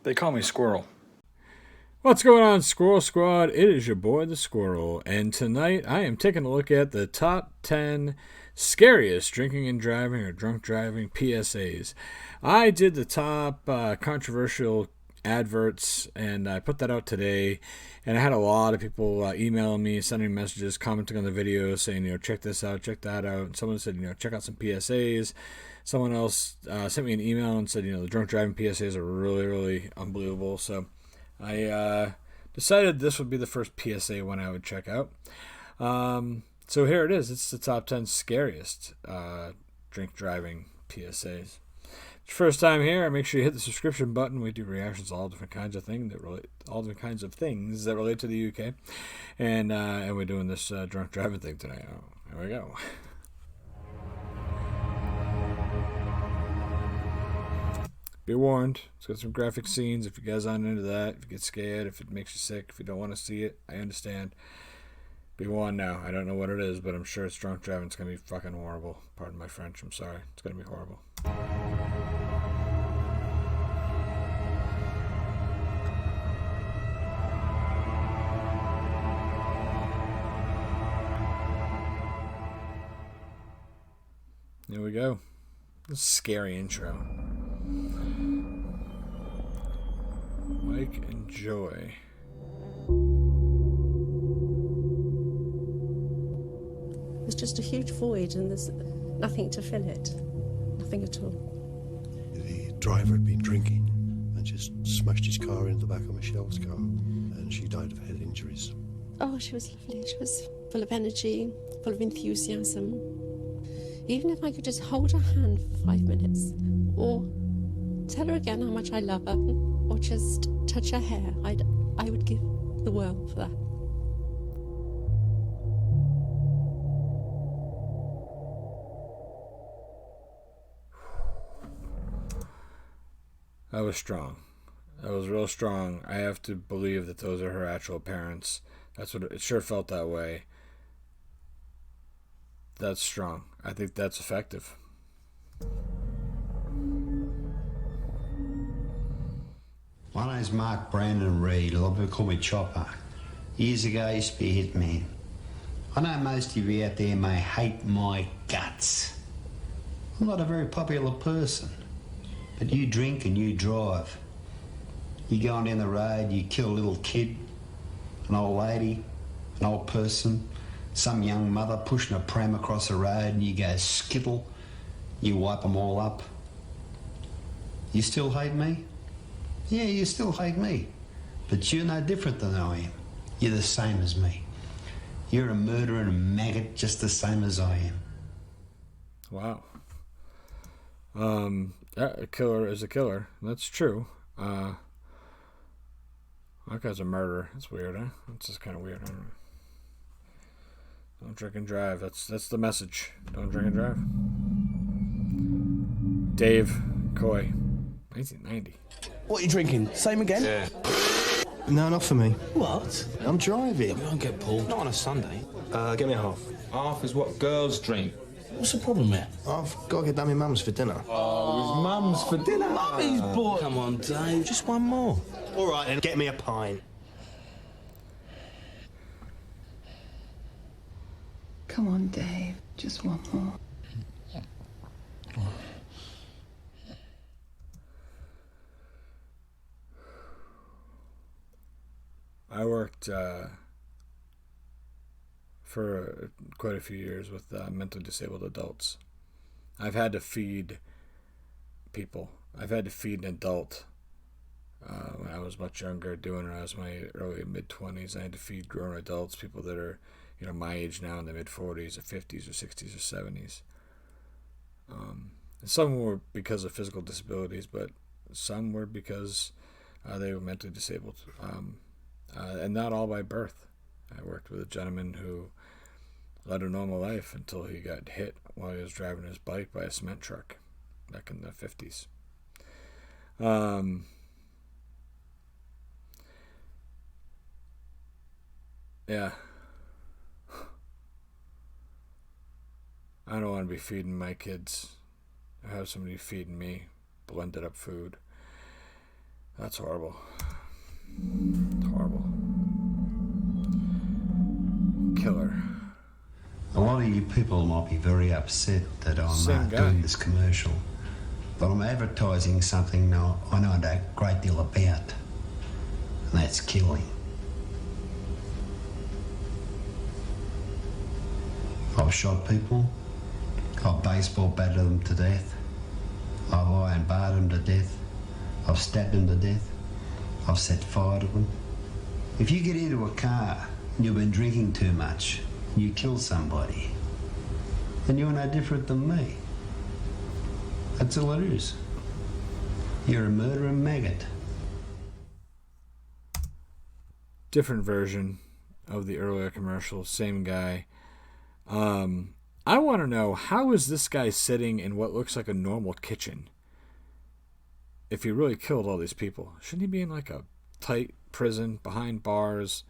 They call me Squirrel. What's going on, Squirrel Squad? It is your boy, the Squirrel, and tonight I am taking a look at the top 10 scariest drinking and driving or drunk driving PSAs. I did the top controversial adverts, and I put that out today, and I had a lot of people emailing me, sending messages, commenting on the video, saying, check this out, check that out. And someone said, check out some PSAs. Someone else sent me an email and said, the drunk driving PSAs are really, really unbelievable. So I decided this would be the first PSA one I would check out. So here it is. It's the top 10 scariest drink driving PSAs. If it's your first time here, make sure you hit the subscription button. We do reactions to all different kinds of things that relate to the UK, and we're doing this drunk driving thing tonight. Oh, there we go. Be warned, it's got some graphic scenes. If you guys aren't into that, if you get scared, if it makes you sick, if you don't want to see it, I understand. Be warned now. I don't know what it is, but I'm sure it's drunk driving. It's going to be fucking horrible. Pardon my French. I'm sorry. It's going to be horrible. Here we go. This is a scary intro. Mike and Joy. There's just a huge void and there's nothing to fill it. Nothing at all. The driver had been drinking and just smashed his car into the back of Michelle's car, and she died of head injuries. Oh, she was lovely. She was full of energy, full of enthusiasm. Even if I could just hold her hand for 5 minutes, or tell her again how much I love her, or just touch her hair, I would give the world for that. That was strong. That was real strong. I have to believe that those are her actual parents. That's what it sure felt that way. That's strong. I think that's effective. My name's Mark Brandon Reed. A lot of people call me Chopper. Years ago, I used to be a hitman. I know most of you out there may hate my guts. I'm not a very popular person, but you drink and you drive. You go on down the road, you kill a little kid, an old lady, an old person, some young mother pushing a pram across the road, and you go skittle, you wipe them all up. You still hate me? Yeah, you still hate me. But you're no different than I am. You're the same as me. You're a murderer and a maggot just the same as I am. Wow. Yeah, a killer is a killer. That's true. That guy's a murderer. That's weird, huh? That's just kind of weird. I don't know. Don't drink and drive. That's the message. Don't drink and drive. Dave Coy, 1990. What are you drinking? Same again? Yeah. No, not for me. What? I'm driving. We won't get pulled. Not on a Sunday. Get me a half. Half is what girls drink. What's the problem here? I've got to get down my mum's for dinner. Oh, his mum's for dinner. Mummy's boy. Come on, Dave. Just one more. All right, then. Get me a pint. Come on, Dave. Just one more. I worked for quite a few years with mentally disabled adults. I've had to feed people. I've had to feed an adult when I was much younger, doing it when I was in my early mid-20s. I had to feed grown adults, people that are my age now, in the mid-40s or 50s or 60s or 70s. And some were because of physical disabilities, but some were because they were mentally disabled. And not all by birth. I worked with a gentleman who led a normal life until he got hit while he was driving his bike by a cement truck back in the 50s. Yeah. I don't want to be feeding my kids. I have somebody feeding me blended up food. That's horrible. Horrible. Killer. A lot of you people might be very upset that Same I'm guy. doing this commercial, but I'm advertising something now I know a great deal about, and that's killing. I've shot people, I've baseball batted them to death, I've iron barred them to death, I've stabbed them to death, I've set fire to them. If you get into a car and you've been drinking too much, you kill somebody, then you're no different than me. That's all it is. You're a murdering maggot. Different version of the earlier commercial, same guy. I want to know, how is this guy sitting in what looks like a normal kitchen? If he really killed all these people, shouldn't he be in like a tight prison behind bars?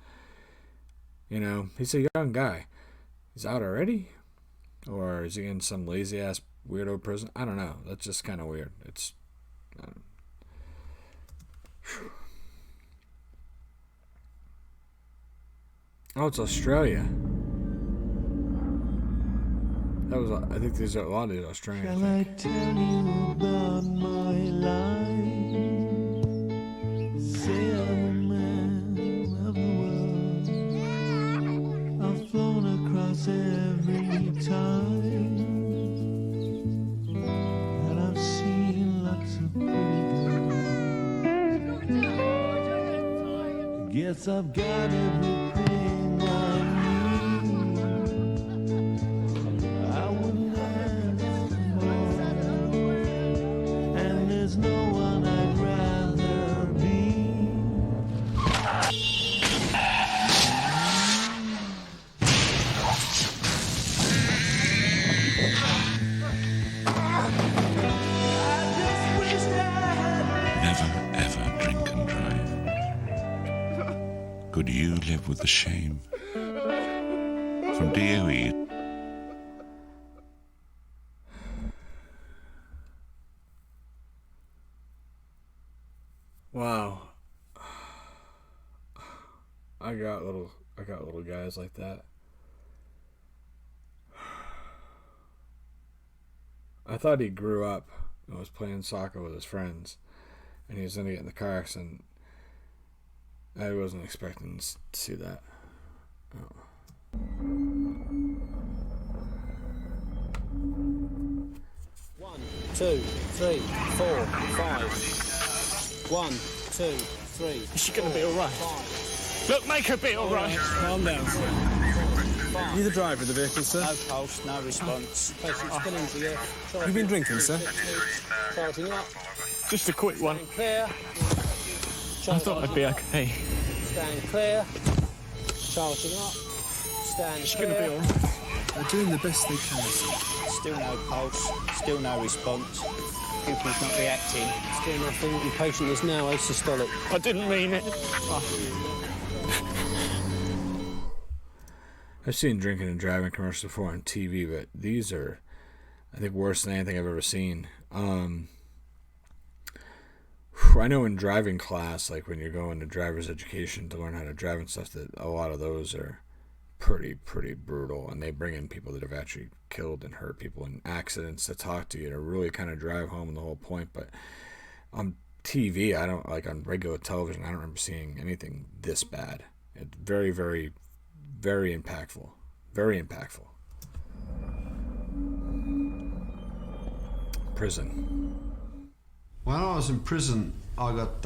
You know, he's a young guy. He's out already? Or is he in some lazy ass weirdo prison? I don't know. That's just kind of weird. It's oh, it's Australia. That was, I think these are a lot of these Australian. Shall I tell you about my life? Say I'm a man of the world. I've flown across every time, and I've seen lots of pretty girls. I guess I've got everything I need. I wouldn't ask for more, and there's no one I'd rather be. Never ever drink and drive. Could you live with the shame? From DOE. Wow. I got little guys like that. I thought he grew up and was playing soccer with his friends, and he was going to get in the car accident. I wasn't expecting to see that. Oh. One, two, three, 4, 5. 1, 2, 3. Is she going to be all right? 5. Look, make her be all right. Calm down, sir. You the driver of the vehicle, sir? No pulse, no response. Patient spinning to you. You've been drinking, sir? Charging up. Just a quick one. Stand clear. I thought I'd be okay. Stand clear. Charging up. Stand She's clear. going to be all right. They're doing the best they can, sir. Still no pulse. Still no response. Pupil's not reacting. Still nothing. The patient is now asystolic. I didn't mean it. I've seen drinking and driving commercials before on TV, but these are, I think, worse than anything I've ever seen. I know in driving class, like when you're going to driver's education to learn how to drive and stuff, that a lot of those are pretty brutal, and they bring in people that have actually killed and hurt people in accidents to talk to you to really kind of drive home the whole point. But on TV, I don't, like on regular television, I don't remember seeing anything this bad. It's very, very, very impactful. Very impactful. Prison. When I was in prison, I got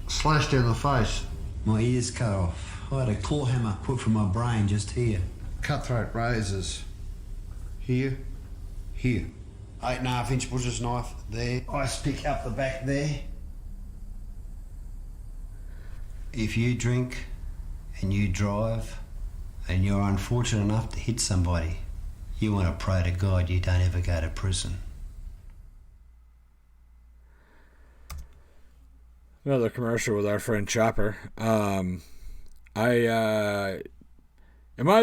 slashed in the face. My ears cut off. I had a claw hammer put from my brain just here. Cutthroat razors. Here. 8.5-inch butcher's knife there. Ice pick up the back there. If you drink and you drive and you're unfortunate enough to hit somebody, you want to pray to God you don't ever go to prison. Another commercial with our friend Chopper. Am I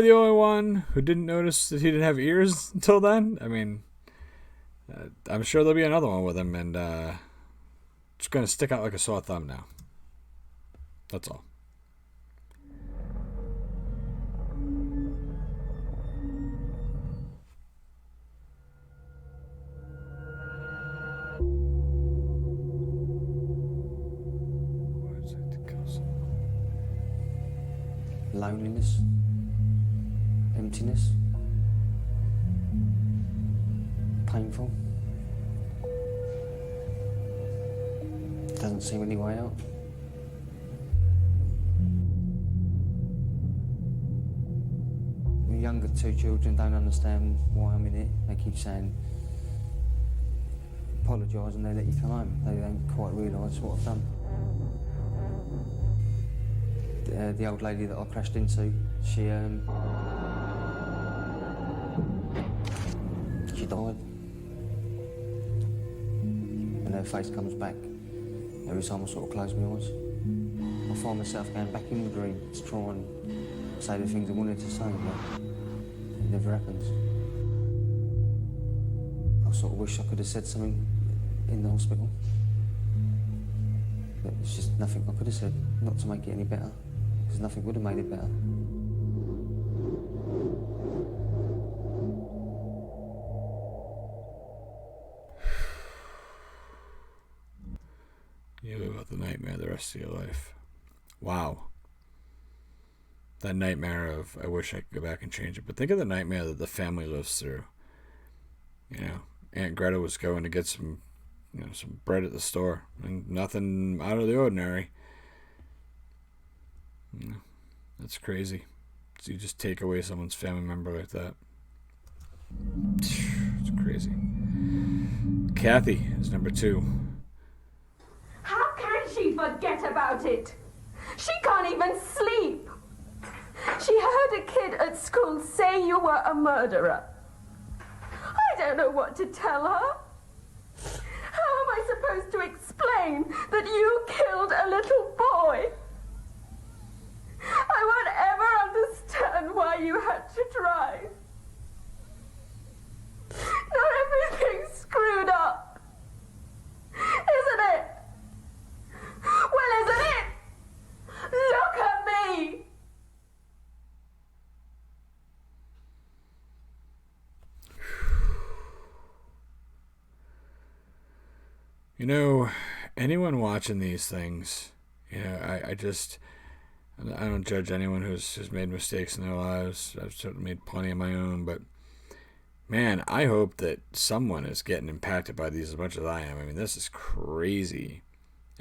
the only one who didn't notice that he didn't have ears until then? I mean, I'm sure there'll be another one with him, and It's going to stick out like a sore thumb now. That's all. Loneliness, emptiness, painful. Doesn't seem any way out. The younger two children don't understand why I'm in it. They keep saying, apologise and they let you come home. They don't quite realise what I've done. The old lady that I crashed into, she died. And her face comes back every time I sort of close my eyes. I find myself going back in the dream to try and say the things I wanted to say, but it never happens. I sort of wish I could have said something in the hospital. But it's just nothing I could have said, not to make it any better. Because nothing would have made it better. You live with the nightmare the rest of your life. Wow. That nightmare of, I wish I could go back and change it. But think of the nightmare that the family lives through. You know, Aunt Greta was going to get some bread at the store. And nothing out of the ordinary. That's crazy. So you just take away someone's family member like that. It's crazy. Kathy is number 2. How can she forget about it? She can't even sleep. She heard a kid at school say you were a murderer. I don't know what to tell her. How am I supposed to explain that you killed a little boy? I won't ever understand why you had to drive. Not everything's screwed up, isn't it? Well, isn't it? Look at me! You know, anyone watching these things, I don't judge anyone who's made mistakes in their lives. I've certainly made plenty of my own, but man, I hope that someone is getting impacted by these as much as I am. I mean, this is crazy.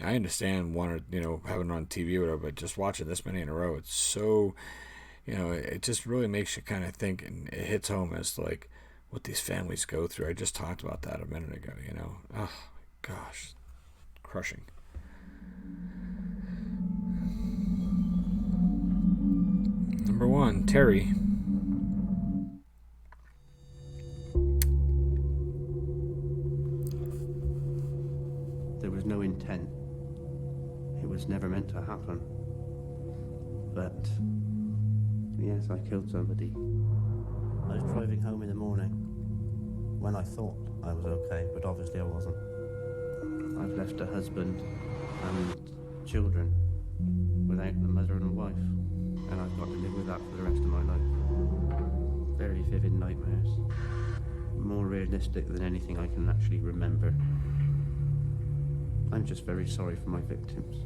I understand having it on TV or whatever, but just watching this many in a row, it's so, it just really makes you kind of think, and it hits home as to like what these families go through. I just talked about that a minute ago, Oh my gosh, crushing. Number 1, Terry. There was no intent. It was never meant to happen. But, yes, I killed somebody. I was driving home in the morning when I thought I was okay, but obviously I wasn't. I've left a husband and children without a mother and a wife, and I've got to live with that for the rest of my life. Very vivid nightmares. More realistic than anything I can actually remember. I'm just very sorry for my victims.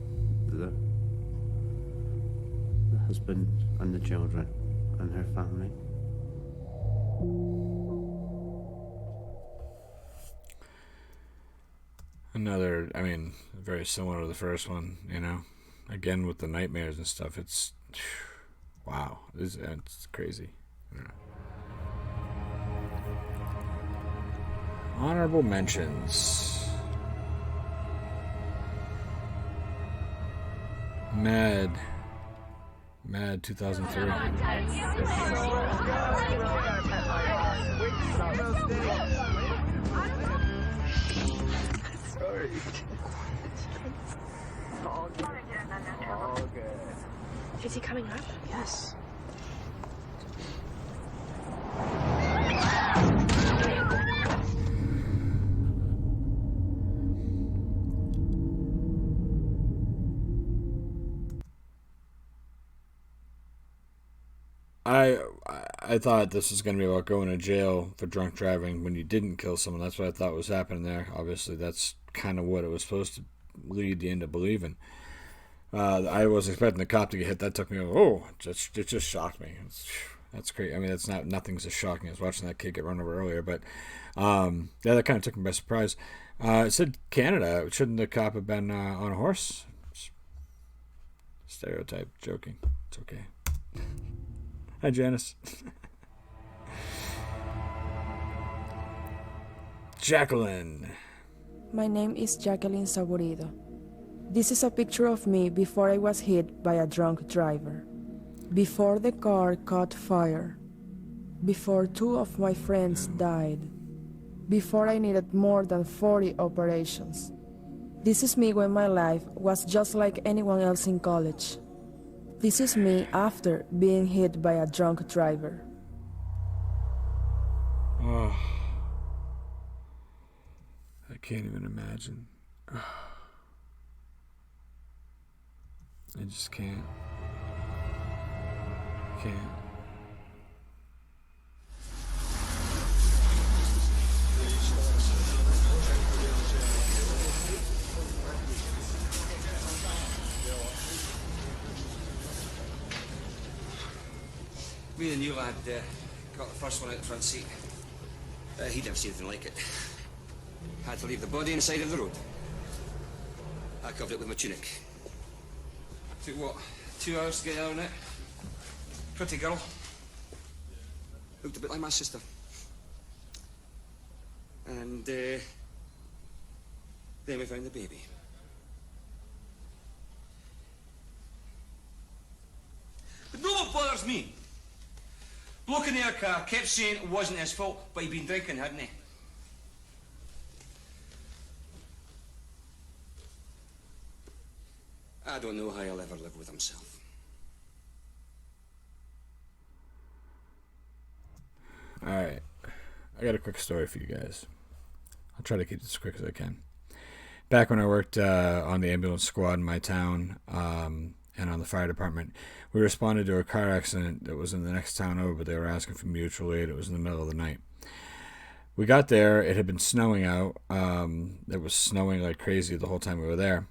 The husband and the children and her family. Another, very similar to the first one, Again, with the nightmares and stuff, it's... Wow. It's crazy. Honorable mentions. Mad 2003. Sorry. All good. Is he coming up? Yes. I thought this was going to be about going to jail for drunk driving when you didn't kill someone. That's what I thought was happening there. Obviously, that's kind of what it was supposed to lead you into believing. I was expecting the cop to get hit. That took me, it just shocked me. That's crazy. I mean, nothing's as shocking as watching that kid get run over earlier. But, yeah, that kind of took me by surprise. It said Canada. Shouldn't the cop have been on a horse? Stereotype. Joking. It's okay. Hi, Janice. Jacqueline. My name is Jacqueline Saborido. This is a picture of me before I was hit by a drunk driver. Before the car caught fire. Before 2 of my friends died. Before I needed more than 40 operations. This is me when my life was just like anyone else in college. This is me after being hit by a drunk driver. Oh, I can't even imagine. I just can't. Can't. Me and the new lad got the first one out the front seat. He'd never seen anything like it. Had to leave the body on the side of the road. I covered it with my tunic. Took what, 2 hours to get down it? Pretty girl. Looked a bit like my sister. And then we found the baby. But no what bothers me. Bloke in their car kept saying it wasn't his fault, but he'd been drinking, hadn't he? I don't know how he'll ever live with himself. Alright. I got a quick story for you guys. I'll try to keep this as quick as I can. Back when I worked on the ambulance squad in my town, and on the fire department, we responded to a car accident that was in the next town over, but they were asking for mutual aid. It was in the middle of the night. We got there. It had been snowing out. It was snowing like crazy the whole time we were there.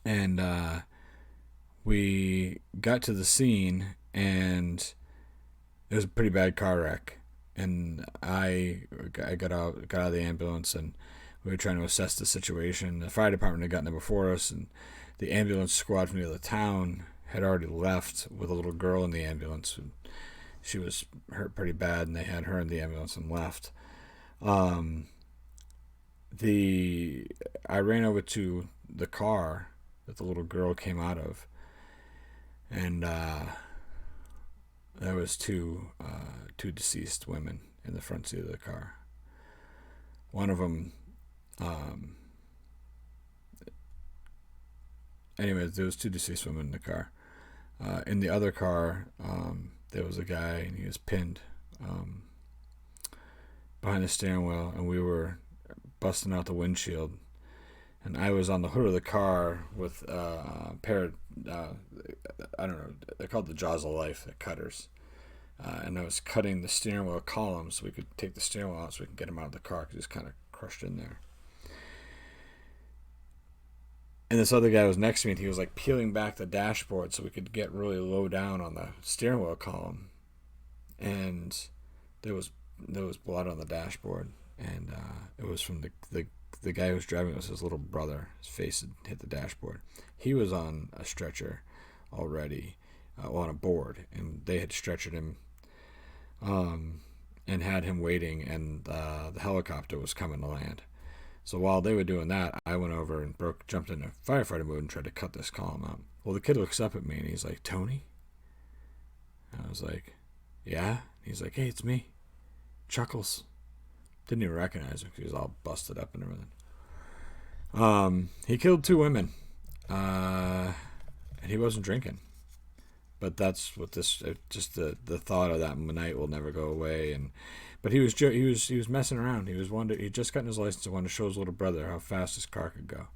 And we got to the scene, and it was a pretty bad car wreck. And I got out of the ambulance, and we were trying to assess the situation. The fire department had gotten there before us, and the ambulance squad from the other town had already left with a little girl in the ambulance. She was hurt pretty bad, and they had her in the ambulance and left. I ran over to the car that the little girl came out of, and there was two deceased women in the front seat of the car. One of them, anyways, there was 2 deceased women in the car. In the other car, there was a guy, and he was pinned behind the steering wheel, and we were busting out the windshield. And I was on the hood of the car with a pair of, I don't know, they're called the Jaws of Life, the cutters. And I was cutting the steering wheel column so we could take the steering wheel out so we could get him out of the car, because he was kind of crushed in there. And this other guy was next to me, and he was like peeling back the dashboard so we could get really low down on the steering wheel column. And there was blood on the dashboard, and it was from the guy who was driving. It was his little brother. His face had hit the dashboard. He was on a stretcher already, on a board, and they had stretchered him and had him waiting, and the helicopter was coming to land. So while they were doing that, I went over and jumped into firefighter mode and tried to cut this column out. Well, the kid looks up at me, and he's like, "Tony?" And I was like, "Yeah?" He's like, "Hey, it's me, Chuckles." Didn't even recognize him because he was all busted up and everything. He killed 2 women, and he wasn't drinking. But that's what this, just the thought of that night will never go away. But he was messing around. He just gotten his license and wanted to show his little brother how fast his car could go.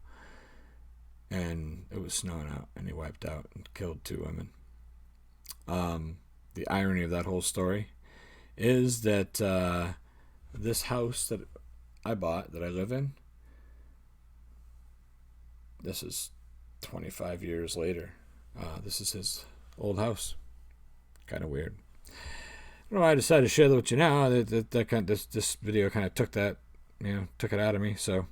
And it was snowing out, and he wiped out and killed 2 women. the irony of that whole story is that this house that I bought, that I live in, this is 25 years later. This is his old house. Kind of weird. I don't know why I decided to share that with you now. This video kind of took that, took it out of me. So,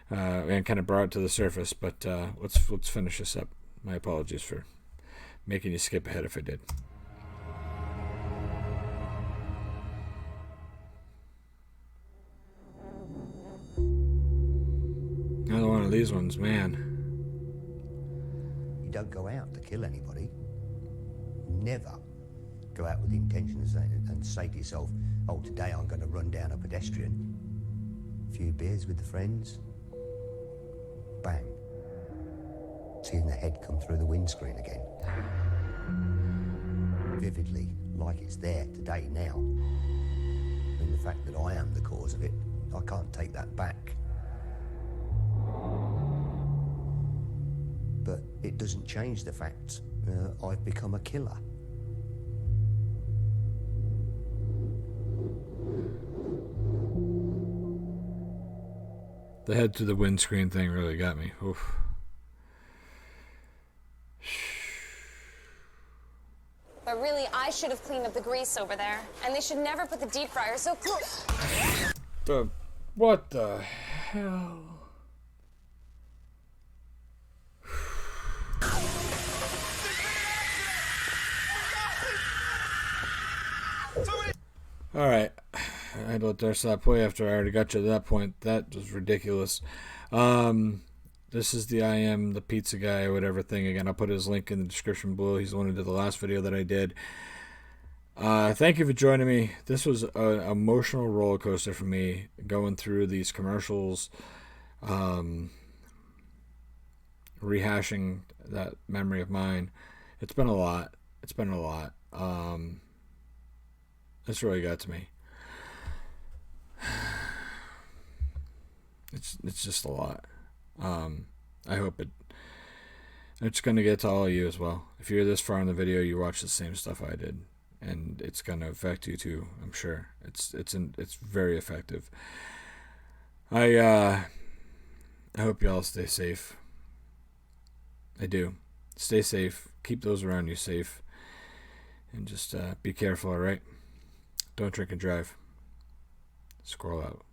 and kind of brought it to the surface. But let's finish this up. My apologies for making you skip ahead if I did. Another one of these ones, man. You don't go out to kill anybody. Never go out with the intention and say to yourself, oh, today I'm going to run down a pedestrian. A few beers with the friends. Bang. Seeing the head come through the windscreen again. Vividly, like it's there today now. And the fact that I am the cause of it, I can't take that back. But it doesn't change the fact I've become a killer. The head to the windscreen thing really got me. Oof. But really, I should have cleaned up the grease over there. And they should never put the deep fryer so close. What the hell? Alright, I had to let there stop play after I already got you to that point. That was ridiculous. This is the I Am the Pizza Guy or whatever thing. Again, I'll put his link in the description below. He's the one who did the last video that I did. Thank you for joining me. This was an emotional roller coaster for me, going through these commercials, rehashing that memory of mine. It's been a lot. It's been a lot. This really got to me. It's just a lot. I hope it's going to get to all of you as well. If you're this far in the video, you watch the same stuff I did, and it's going to affect you too, I'm sure. It's very effective. I hope y'all stay safe. I do. Stay safe. Keep those around you safe. And just be careful, alright? Don't drink and drive. Squirrel out.